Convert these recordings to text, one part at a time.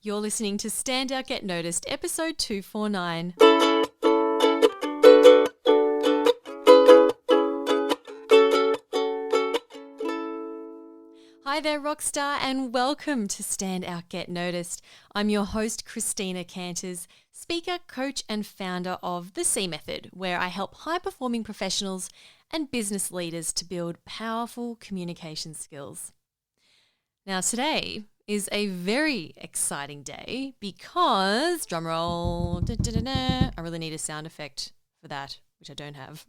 You're listening to Stand Out Get Noticed, episode 249. Hi there, Rockstar, and welcome to Stand Out Get Noticed. I'm your host, Christina Canters, speaker, coach, and founder of The C Method, where I help high-performing professionals and business leaders to build powerful communication skills. Now, today is a very exciting day because, drumroll, I really need a sound effect for that, which I don't have.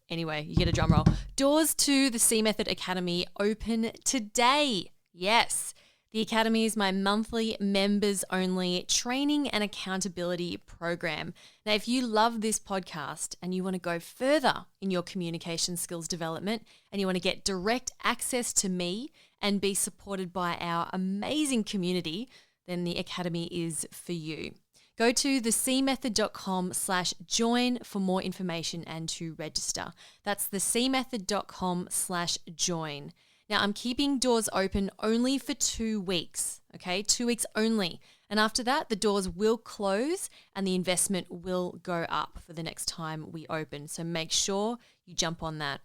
Anyway, you get a drum roll. Doors to the C Method Academy open today. Yes, the Academy is my monthly members-only training and accountability program. Now, if you love this podcast and you want to go further in your communication skills development and you want to get direct access to me and be supported by our amazing community, then the Academy is for you. Go to thecmethod.com/join for more information and to register. That's thecmethod.com/join. Now, I'm keeping doors open only for 2 weeks, okay? 2 weeks only. And after that, the doors will close and the investment will go up for the next time we open. So make sure you jump on that.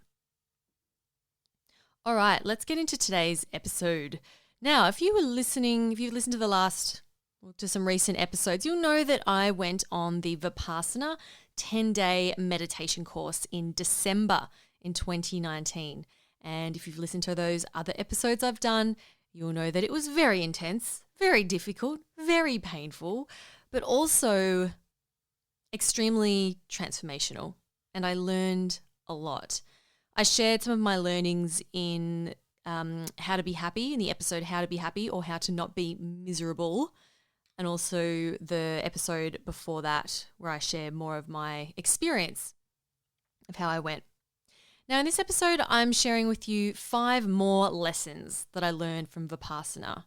All right, let's get into today's episode. Now, if you've listened to some recent episodes, you'll know that I went on the Vipassana 10-day meditation course in December in 2019. And if you've listened to those other episodes I've done, you'll know that it was very intense, very difficult, very painful, but also extremely transformational. And I learned a lot. I shared some of my learnings in How to Be Happy, in the episode How to Be Happy or How to Not Be Miserable, and also the episode before that where I share more of my experience of how I went. Now in this episode, I'm sharing with you 5 more lessons that I learned from Vipassana.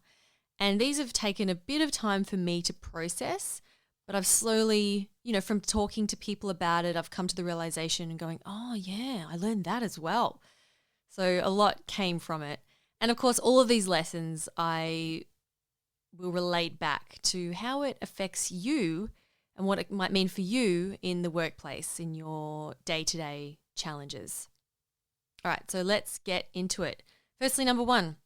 And these have taken a bit of time for me to process, but I've slowly, from talking to people about it, I've come to the realization and going, oh yeah, I learned that as well. So a lot came from it. And of course, all of these lessons I will relate back to how it affects you and what it might mean for you in the workplace, in your day-to-day challenges. All right, so let's get into it. Firstly, number 1,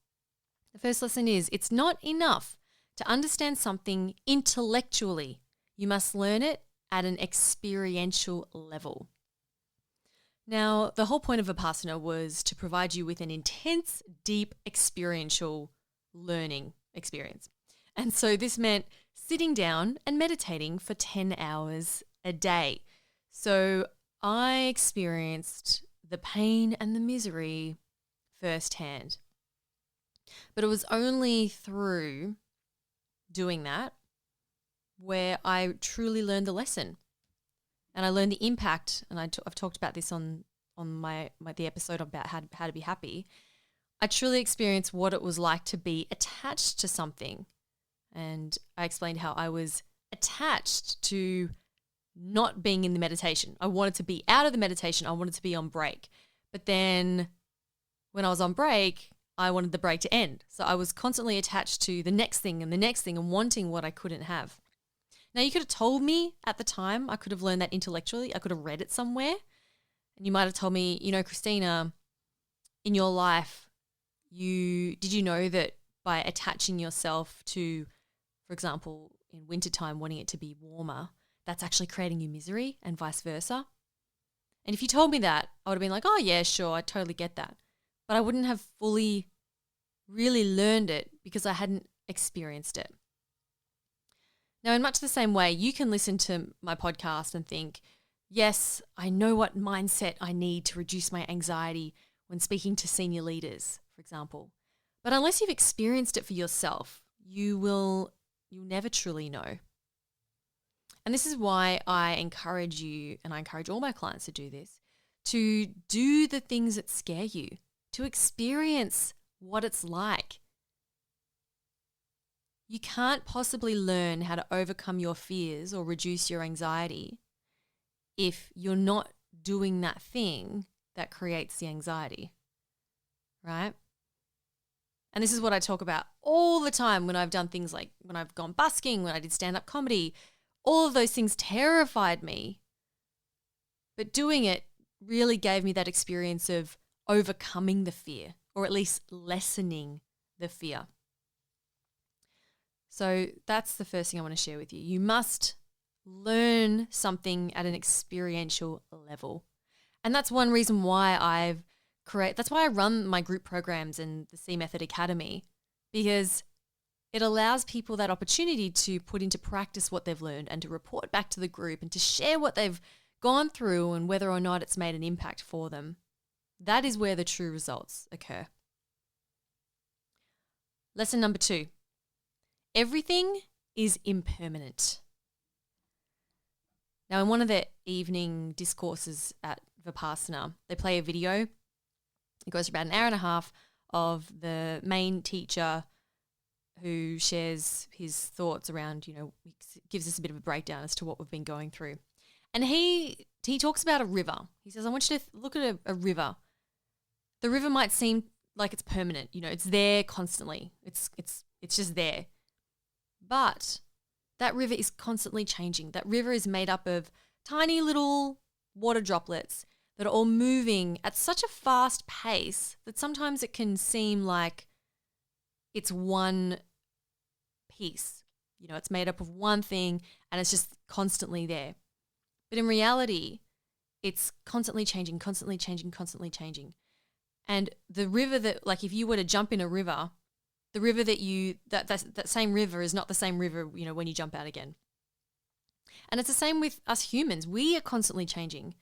the first lesson is it's not enough to understand something intellectually. You must learn it at an experiential level. Now, the whole point of Vipassana was to provide you with an intense, deep, experiential learning experience. And so this meant sitting down and meditating for 10 hours a day. So I experienced the pain and the misery firsthand. But it was only through doing that where I truly learned the lesson. And I learned the impact, and I've talked about this on the episode about how to be happy. I truly experienced what it was like to be attached to something. And I explained how I was attached to not being in the meditation. I wanted to be out of the meditation. I wanted to be on break. But then when I was on break, I wanted the break to end. So I was constantly attached to the next thing and the next thing and wanting what I couldn't have. Now, you could have told me at the time, I could have learned that intellectually. I could have read it somewhere. And you might have told me, Christina, in your life, did you know that by attaching yourself to, for example, in wintertime, wanting it to be warmer, that's actually creating you misery and vice versa? And if you told me that, I would have been like, oh yeah, sure, I totally get that. But I wouldn't have fully really learned it because I hadn't experienced it. Now, in much the same way, you can listen to my podcast and think, yes, I know what mindset I need to reduce my anxiety when speaking to senior leaders, for example. But unless you've experienced it for yourself, you'll never truly know. And this is why I encourage you, and I encourage all my clients to do this, to do the things that scare you, to experience what it's like. You can't possibly learn how to overcome your fears or reduce your anxiety if you're not doing that thing that creates the anxiety, right? And this is what I talk about all the time when I've done things like when I've gone busking, when I did stand-up comedy. All of those things terrified me. But doing it really gave me that experience of overcoming the fear, or at least lessening the fear. So that's the first thing I want to share with you. You must learn something at an experiential level. And that's one reason why that's why I run my group programs and the C Method Academy, because it allows people that opportunity to put into practice what they've learned and to report back to the group and to share what they've gone through and whether or not it's made an impact for them. That is where the true results occur. Lesson number 2. Everything is impermanent. Now, in one of the evening discourses at Vipassana, they play a video. It goes for about an hour and a half of the main teacher who shares his thoughts around, he gives us a bit of a breakdown as to what we've been going through. And he talks about a river. He says, I want you to look at a river. The river might seem like it's permanent. It's there constantly. It's just there. But that river is constantly changing. That river is made up of tiny little water droplets that are all moving at such a fast pace that sometimes it can seem like it's one piece. It's made up of one thing and it's just constantly there. But in reality, it's constantly changing, constantly changing, constantly changing. And the river that, like if you were to jump in a river, the river that same river is not the same river, when you jump out again. And it's the same with us humans. We are constantly changing.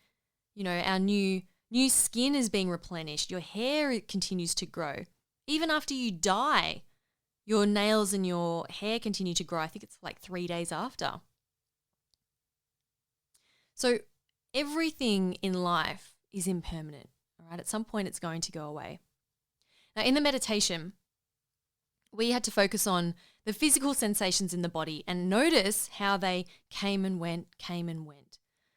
Our new skin is being replenished. Your hair continues to grow. Even after you die, your nails and your hair continue to grow. I think it's like 3 days after. So everything in life is impermanent. All right, at some point it's going to go away. Now, in the meditation, we had to focus on the physical sensations in the body and notice how they came and went.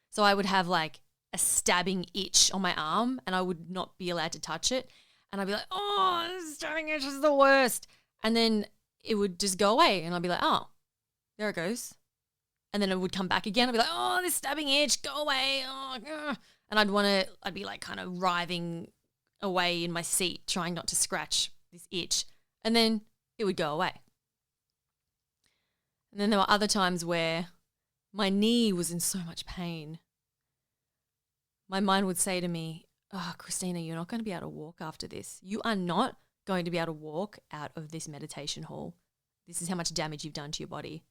So I would have like a stabbing itch on my arm and I would not be allowed to touch it. And I'd be like, oh, this stabbing itch is the worst. And then it would just go away and I'd be like, oh, there it goes. And then it would come back again. I'd be like, oh, this stabbing itch, go away. Oh, and I'd be like kind of writhing away in my seat, trying not to scratch this itch. And then it would go away. And then there were other times where my knee was in so much pain. My mind would say to me, oh, Christina, you're not going to be able to walk after this. You are not going to be able to walk out of this meditation hall. This is how much damage you've done to your body.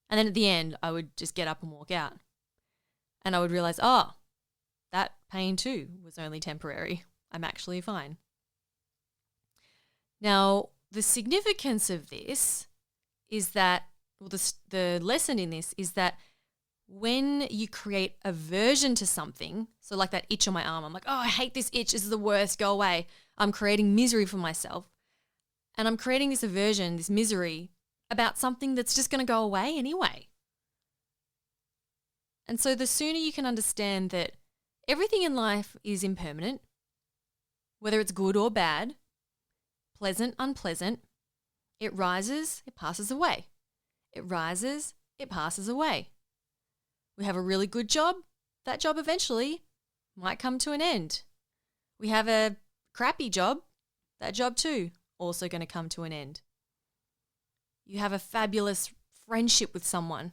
And then at the end, I would just get up and walk out. And I would realize, oh, that pain too was only temporary. I'm actually fine. Now, the significance of this is that, the lesson in this is that when you create aversion to something, so like that itch on my arm, I'm like, oh, I hate this itch. This is the worst. Go away. I'm creating misery for myself. And I'm creating this aversion, this misery about something that's just going to go away anyway. And so the sooner you can understand that everything in life is impermanent, whether it's good or bad, pleasant, unpleasant, it rises, it passes away. It rises, it passes away. We have a really good job, that job eventually might come to an end. We have a crappy job, that job too, also going to come to an end. You have a fabulous friendship with someone,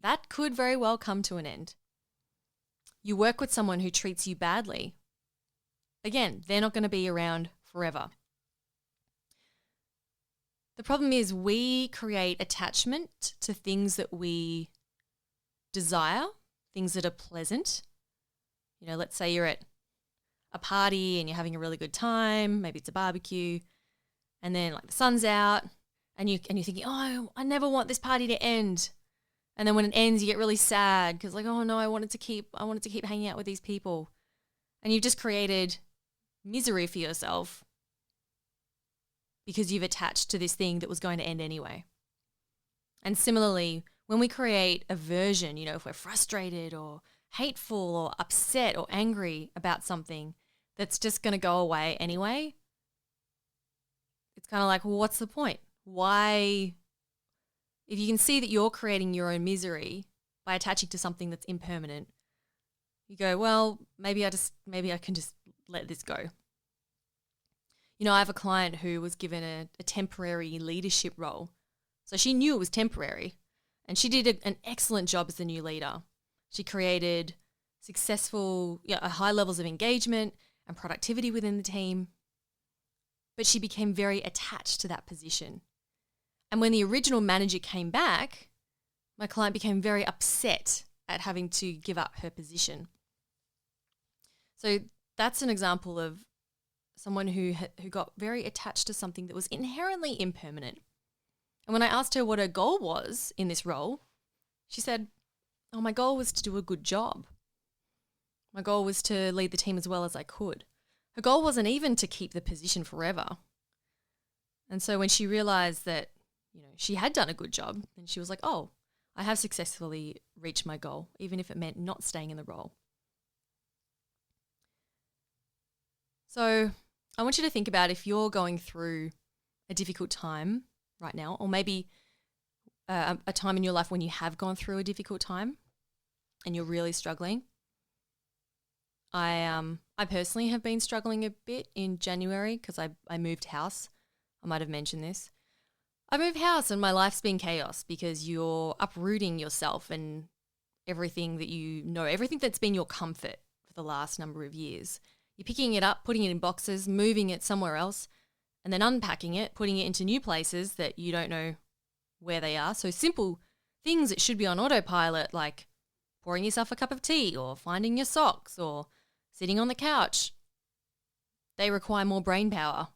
that could very well come to an end. You work with someone who treats you badly, again, they're not going to be around forever. The problem is we create attachment to things that we desire, things that are pleasant. Let's say you're at a party and you're having a really good time, maybe it's a barbecue, and then like the sun's out and you're thinking, oh, I never want this party to end. And then when it ends, you get really sad because like, oh no, I wanted to keep hanging out with these people. And you've just created misery for yourself because you've attached to this thing that was going to end anyway. And similarly, when we create aversion, if we're frustrated or hateful or upset or angry about something that's just going to go away anyway, it's kind of like, well, what's the point? Why, if you can see that you're creating your own misery by attaching to something that's impermanent, you go, well, maybe I can just let this go. You know, I have a client who was given a temporary leadership role. So she knew it was temporary, and she did an excellent job as the new leader. She created high levels of engagement and productivity within the team, but she became very attached to that position. And when the original manager came back, my client became very upset at having to give up her position. So that's an example of someone who got very attached to something that was inherently impermanent. And when I asked her what her goal was in this role, she said, oh, my goal was to do a good job. My goal was to lead the team as well as I could. Her goal wasn't even to keep the position forever. And so when she realized that, she had done a good job, then she was like, oh, I have successfully reached my goal, even if it meant not staying in the role. So I want you to think about if you're going through a difficult time right now, or maybe a time in your life when you have gone through a difficult time and you're really struggling. I personally have been struggling a bit in January because I moved house. I might have mentioned this. I moved house and my life's been chaos because you're uprooting yourself and everything that everything that's been your comfort for the last number of years. You're picking it up, putting it in boxes, moving it somewhere else, and then unpacking it, putting it into new places that you don't know where they are. So simple things that should be on autopilot, like pouring yourself a cup of tea or finding your socks or sitting on the couch, they require more brain power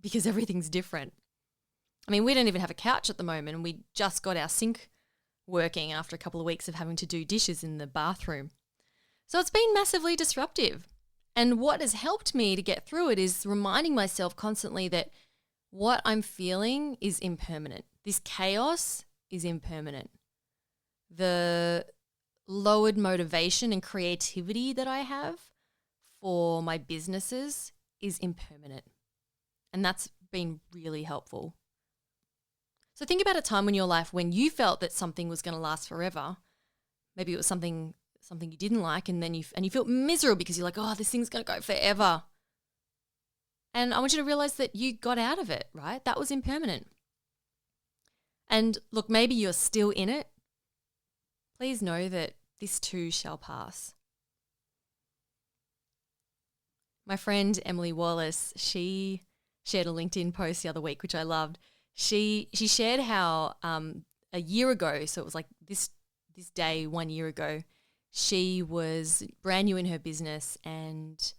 because everything's different. I mean, we don't even have a couch at the moment, and we just got our sink working after a couple of weeks of having to do dishes in the bathroom. So it's been massively disruptive. And what has helped me to get through it is reminding myself constantly that what I'm feeling is impermanent. This chaos is impermanent. The lowered motivation and creativity that I have for my businesses is impermanent. And that's been really helpful. So think about a time in your life when you felt that something was going to last forever. Maybe it was something you didn't like, and then you felt miserable because you're like, oh, this thing's going to go forever. And I want you to realize that you got out of it, right? That was impermanent. And look, maybe you're still in it. Please know that this too shall pass. My friend Emily Wallace, she shared a LinkedIn post the other week, which I loved. She shared how a year ago, so it was like this day 1 year ago, she was brand new in her business and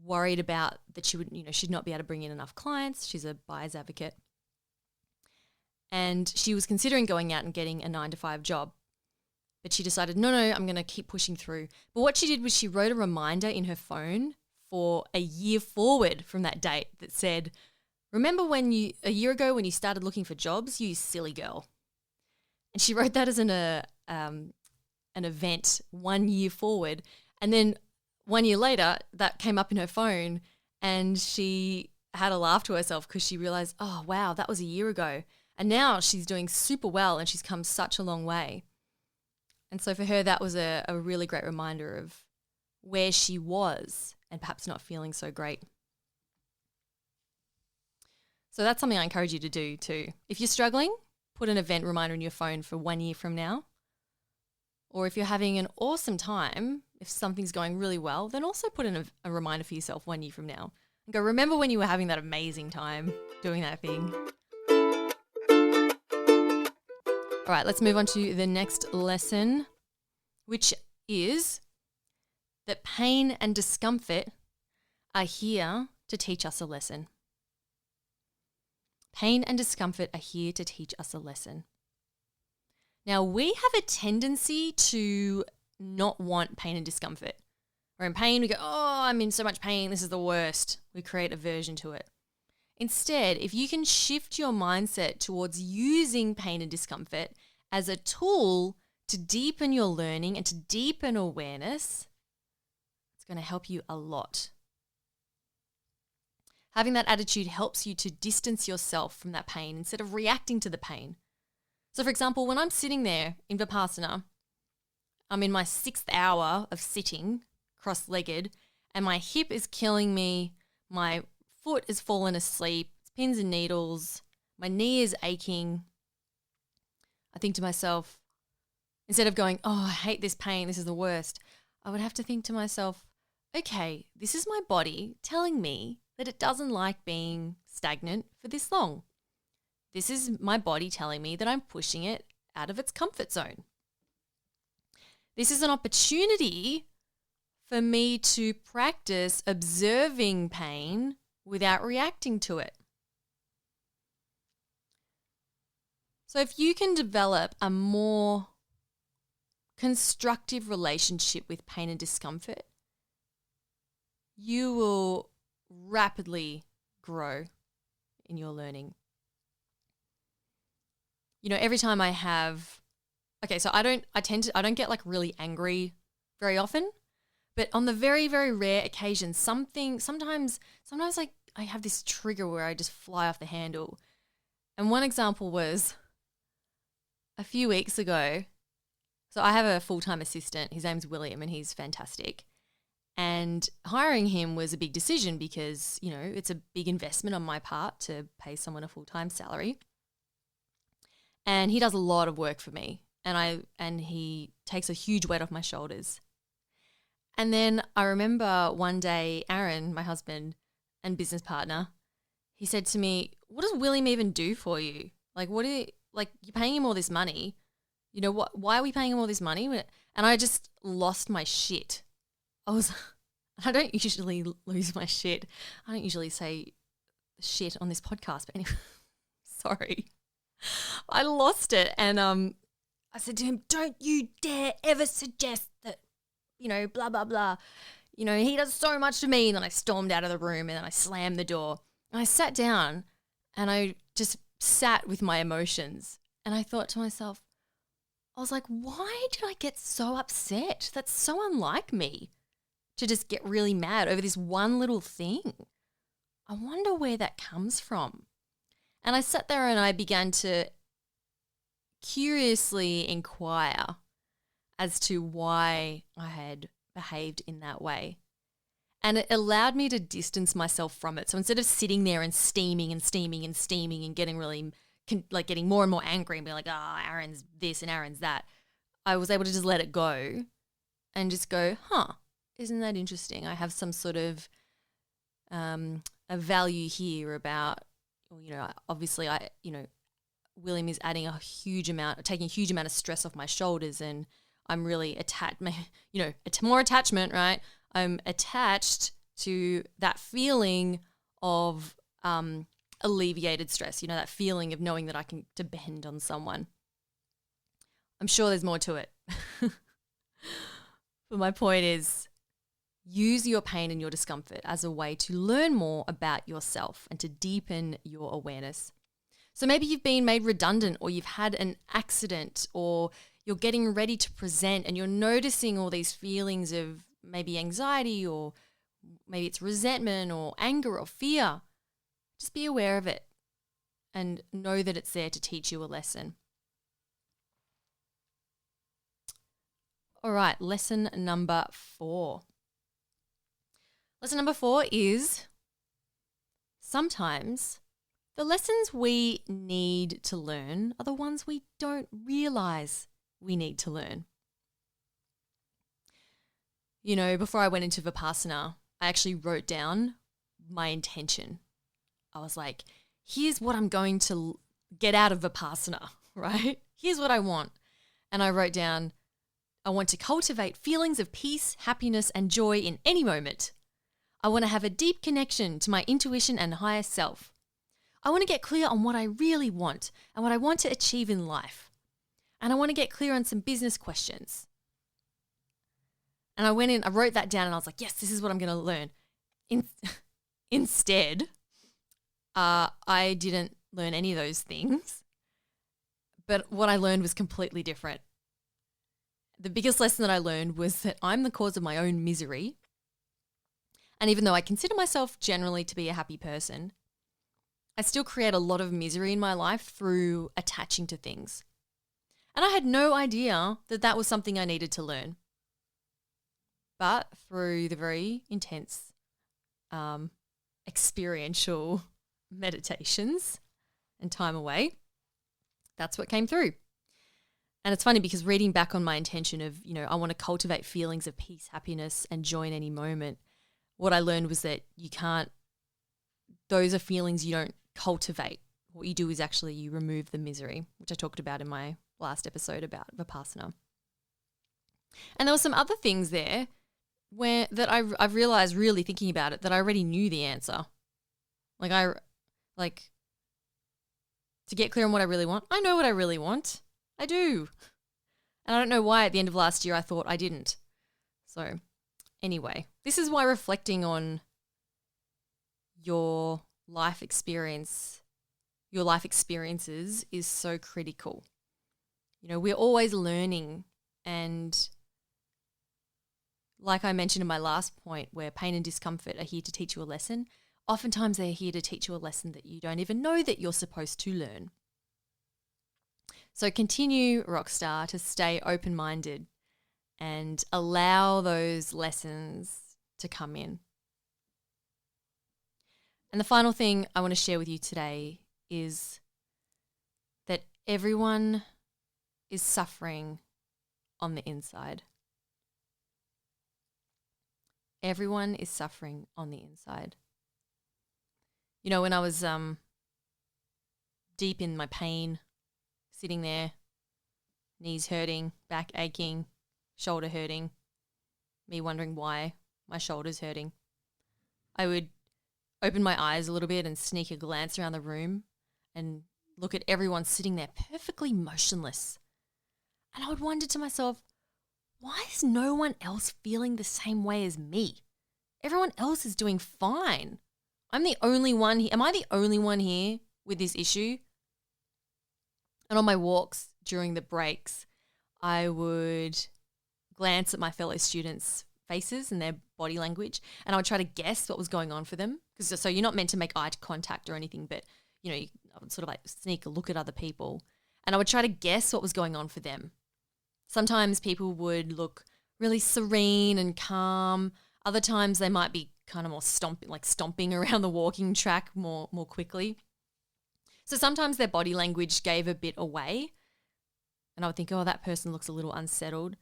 worried about that she'd not be able to bring in enough clients. She's a buyer's advocate. And she was considering going out and getting a 9-to-5 job. But she decided, no, I'm going to keep pushing through. But what she did was she wrote a reminder in her phone for a year forward from that date that said, remember a year ago when you started looking for jobs, you silly girl. And she wrote that as an event 1 year forward. And then 1 year later, that came up in her phone and she had a laugh to herself because she realized, oh, wow, that was a year ago. And now she's doing super well and she's come such a long way. And so for her, that was a really great reminder of where she was and perhaps not feeling so great. So that's something I encourage you to do too. If you're struggling, put an event reminder in your phone for 1 year from now. Or if you're having an awesome time, if something's going really well, then also put in a reminder for yourself 1 year from now. And go, remember when you were having that amazing time doing that thing. All right, let's move on to the next lesson, which is that pain and discomfort are here to teach us a lesson. Pain and discomfort are here to teach us a lesson. Now, we have a tendency to not want pain and discomfort. We're in pain, we go, oh, I'm in so much pain, this is the worst. We create aversion to it. Instead, if you can shift your mindset towards using pain and discomfort as a tool to deepen your learning and to deepen awareness, it's going to help you a lot. Having that attitude helps you to distance yourself from that pain instead of reacting to the pain. So for example, when I'm sitting there in Vipassana, I'm in my 6th hour of sitting cross-legged and my hip is killing me. My foot is fallen asleep. It's pins and needles. My knee is aching. I think to myself, instead of going, oh, I hate this pain, this is the worst, I would have to think to myself, okay, this is my body telling me that it doesn't like being stagnant for this long. This is my body telling me that I'm pushing it out of its comfort zone. This is an opportunity for me to practice observing pain without reacting to it. So if you can develop a more constructive relationship with pain and discomfort, you will rapidly grow in your learning. You know, every time I have, so I don't get like really angry very often, but on the very, very rare occasion, sometimes like I have this trigger where I just fly off the handle. And one example was a few weeks ago. So I have a full-time assistant. His name's William and he's fantastic. And hiring him was a big decision because, you know, it's a big investment on my part to pay someone a full-time salary. And he does a lot of work for me and he takes a huge weight off my shoulders. And then I remember one day, Aaron, my husband and business partner, he said to me, what does William even do for you? Like, you're paying him all this money. You know, why are we paying him all this money? And I just lost my shit. I don't usually lose my shit. I don't usually say shit on this podcast, but anyway, sorry. I lost it. And I said to him, don't you dare ever suggest that, you know, blah, blah, blah. You know, he does so much to me. And then I stormed out of the room and then I slammed the door. And I sat down and I just sat with my emotions. And I thought to myself, I was like, why did I get so upset? That's so unlike me to just get really mad over this one little thing. I wonder where that comes from. And I sat there and I began to curiously inquire as to why I had behaved in that way. And it allowed me to distance myself from it. So instead of sitting there and steaming and getting really getting more and more angry and being like, Aaron's this and Aaron's that, I was able to just let it go and just go, isn't that interesting? I have some sort of a value here about, you know, obviously William is taking a huge amount of stress off my shoulders and I'm really attached, you know, more attachment, right? I'm attached to that feeling of alleviated stress, you know, that feeling of knowing that I can depend on someone. I'm sure there's more to it. But my point is, use your pain and your discomfort as a way to learn more about yourself and to deepen your awareness. So maybe you've been made redundant or you've had an accident or you're getting ready to present and you're noticing all these feelings of maybe anxiety or maybe it's resentment or anger or fear. Just be aware of it and know that it's there to teach you a lesson. All right, lesson number 4. Lesson number 4 is sometimes the lessons we need to learn are the ones we don't realize we need to learn. You know, before I went into Vipassana, I actually wrote down my intention. I was like, here's what I'm going to get out of Vipassana, right? Here's what I want. And I wrote down, I want to cultivate feelings of peace, happiness, and joy in any moment. I want to have a deep connection to my intuition and higher self. I want to get clear on what I really want and what I want to achieve in life. And I want to get clear on some business questions. And I wrote that down and I was like, yes, this is what I'm going to learn. Instead, I didn't learn any of those things, but what I learned was completely different. The biggest lesson that I learned was that I'm the cause of my own misery And even though I consider myself generally to be a happy person, I still create a lot of misery in my life through attaching to things. And I had no idea that that was something I needed to learn. But through the very intense experiential meditations and time away, that's what came through. And it's funny because reading back on my intention of, I want to cultivate feelings of peace, happiness, and joy in any moment, what I learned was that those are feelings you don't cultivate. What you do is actually you remove the misery, which I talked about in my last episode about Vipassana. And there were some other things there that I've realized really thinking about it that I already knew the answer. To get clear on what I really want, I know what I really want. I do. And I don't know why at the end of last year I thought I didn't. So anyway, this is why reflecting on your life experiences is so critical. We're always learning, and like I mentioned in my last point, where pain and discomfort are here to teach you a lesson, oftentimes they're here to teach you a lesson that you don't even know that you're supposed to learn. So continue, Rockstar, to stay open-minded and allow those lessons to come in. And the final thing I want to share with you today is that everyone is suffering on the inside. Everyone is suffering on the inside. When I was deep in my pain, sitting there, knees hurting, back aching, shoulder hurting, me wondering why my shoulder's hurting, I would open my eyes a little bit and sneak a glance around the room and look at everyone sitting there perfectly motionless. And I would wonder to myself, why is no one else feeling the same way as me? Everyone else is doing fine. I'm the only one here. Am I the only one here with this issue? And on my walks during the breaks, I would glance at my fellow students' faces and their body language, and I would try to guess what was going on for them. So you're not meant to make eye contact or anything, but I would sort of sneak a look at other people, and I would try to guess what was going on for them. Sometimes people would look really serene and calm. Other times they might be kind of more stomping around the walking track more quickly. So sometimes their body language gave a bit away, and I would think, oh, that person looks a little unsettled.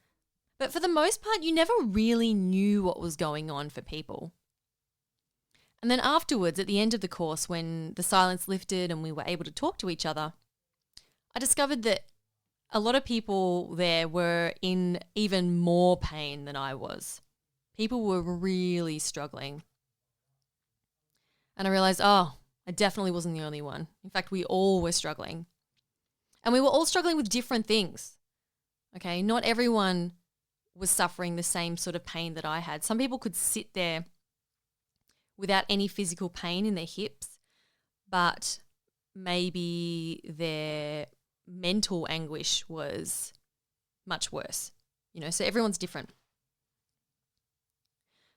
But for the most part, you never really knew what was going on for people. And then afterwards, at the end of the course, when the silence lifted and we were able to talk to each other, I discovered that a lot of people there were in even more pain than I was. People were really struggling. And I realized, I definitely wasn't the only one. In fact, we all were struggling. And we were all struggling with different things. Okay, not everyone was suffering the same sort of pain that I had. Some people could sit there without any physical pain in their hips, but maybe their mental anguish was much worse. So everyone's different.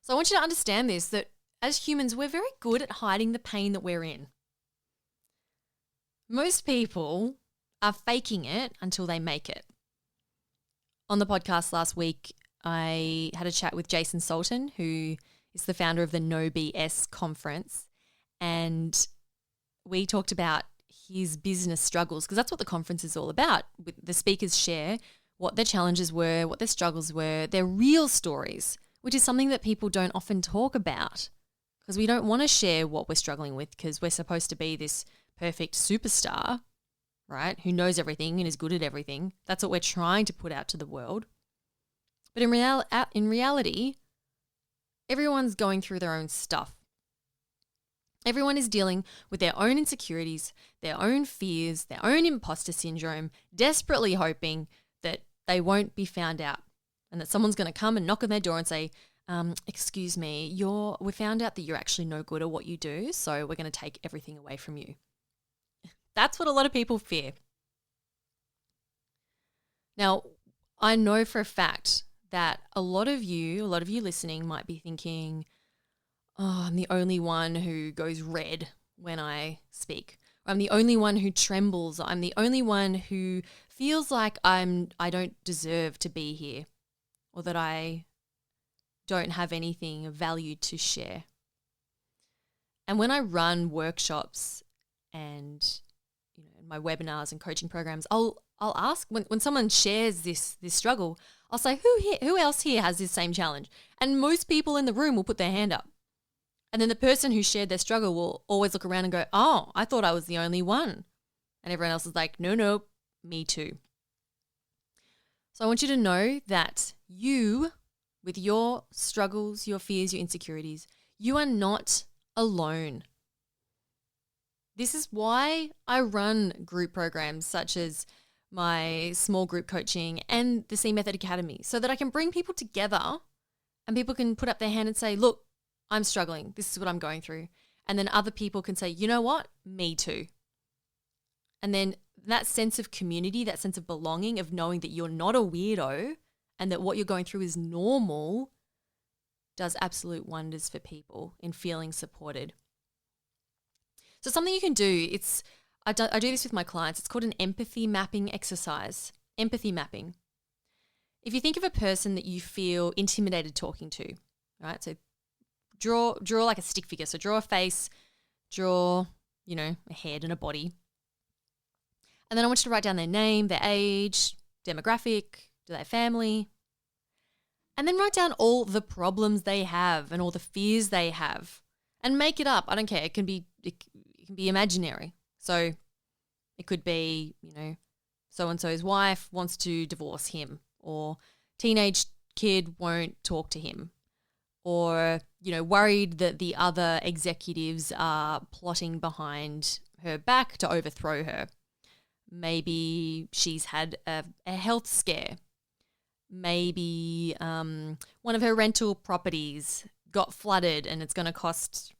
So I want you to understand this, that as humans, we're very good at hiding the pain that we're in. Most people are faking it until they make it. On the podcast last week, I had a chat with Jason Sultan, who is the founder of the No BS conference, and we talked about his business struggles, because that's what the conference is all about. The speakers share what their challenges were, what their struggles were, their real stories, which is something that people don't often talk about, because we don't want to share what we're struggling with, because we're supposed to be this perfect superstar, right, who knows everything and is good at everything. That's what we're trying to put out to the world. But in reality, everyone's going through their own stuff. Everyone is dealing with their own insecurities, their own fears, their own imposter syndrome, desperately hoping that they won't be found out and that someone's going to come and knock on their door and say, excuse me, we found out that you're actually no good at what you do, so we're going to take everything away from you. That's what a lot of people fear. Now, I know for a fact that a lot of you listening might be thinking, oh, I'm the only one who goes red when I speak. I'm the only one who trembles. I'm the only one who feels like I don't deserve to be here, or that I don't have anything of value to share. And when I run workshops and my webinars and coaching programs, I'll ask when someone shares this struggle, I'll say, who else here has this same challenge? And most people in the room will put their hand up. And then the person who shared their struggle will always look around and go, oh, I thought I was the only one. And everyone else is like, no, me too. So I want you to know that you, with your struggles, your fears, your insecurities, you are not alone. This is why I run group programs such as my small group coaching and the C Method Academy, so that I can bring people together and people can put up their hand and say, look, I'm struggling. This is what I'm going through. And then other people can say, you know what? Me too. And then that sense of community, that sense of belonging, of knowing that you're not a weirdo and that what you're going through is normal, does absolute wonders for people in feeling supported. So something you can do, I do this with my clients. It's called an empathy mapping exercise. Empathy mapping. If you think of a person that you feel intimidated talking to, right? So draw like a stick figure. So draw a face, draw, a head and a body. And then I want you to write down their name, their age, demographic, their family. And then write down all the problems they have and all the fears they have. And make it up. I don't care. It can be imaginary. So it could be, so-and-so's wife wants to divorce him, or teenage kid won't talk to him, or, worried that the other executives are plotting behind her back to overthrow her. Maybe she's had a health scare. Maybe one of her rental properties got flooded and it's going to cost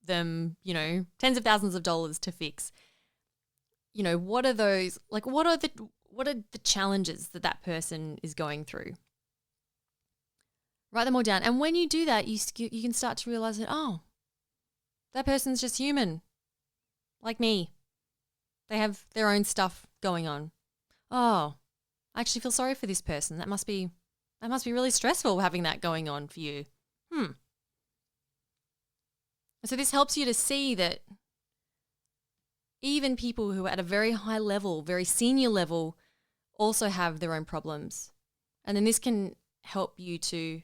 them, tens of thousands of dollars to fix. What are those, what are the challenges that person is going through? Write them all down. And when you do that, you can start to realize that, oh, that person's just human, like me. They have their own stuff going on. Oh, I actually feel sorry for this person. That must be really stressful having that going on for you. So this helps you to see that even people who are at a very high level, very senior level, also have their own problems. And then this can help you to,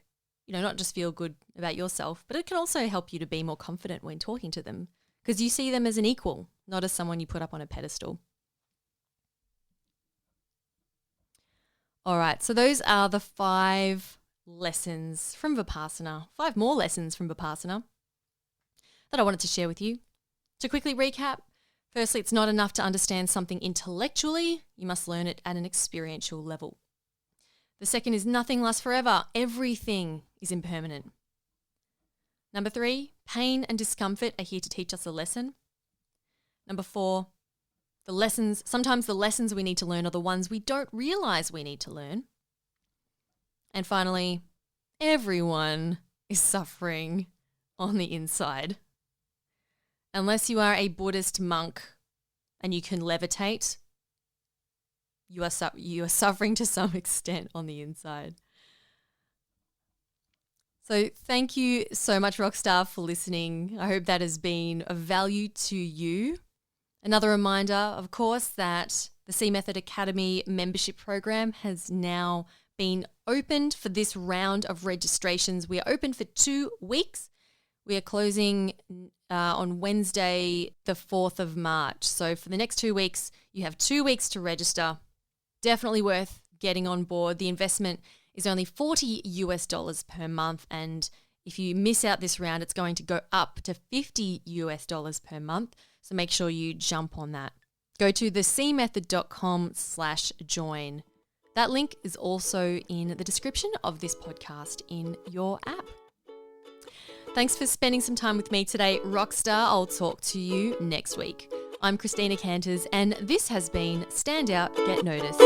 not just feel good about yourself, but it can also help you to be more confident when talking to them, because you see them as an equal, not as someone you put up on a pedestal. All right, so those are the 5 lessons from Vipassana, 5 more lessons from Vipassana that I wanted to share with you. To quickly recap, firstly, it's not enough to understand something intellectually. You must learn it at an experiential level. The second is nothing lasts forever. Everything is impermanent. Number 3, pain and discomfort are here to teach us a lesson. Number 4, sometimes the lessons we need to learn are the ones we don't realize we need to learn. And finally, everyone is suffering on the inside. Unless you are a Buddhist monk and you can levitate, you are suffering to some extent on the inside. So thank you so much, Rockstar, for listening. I hope that has been of value to you. Another reminder, of course, that the C Method Academy membership program has now been opened for this round of registrations. We are open for 2 weeks. We are closing on Wednesday, the 4th of March. So for the next 2 weeks, you have 2 weeks to register. Definitely worth getting on board. The investment is only $40 per month. And if you miss out this round, it's going to go up to $50 per month. So make sure you jump on that. Go to thecmethod.com/join. That link is also in the description of this podcast in your app. Thanks for spending some time with me today, Rockstar. I'll talk to you next week. I'm Christina Canters, and this has been Stand Out, Get Noticed.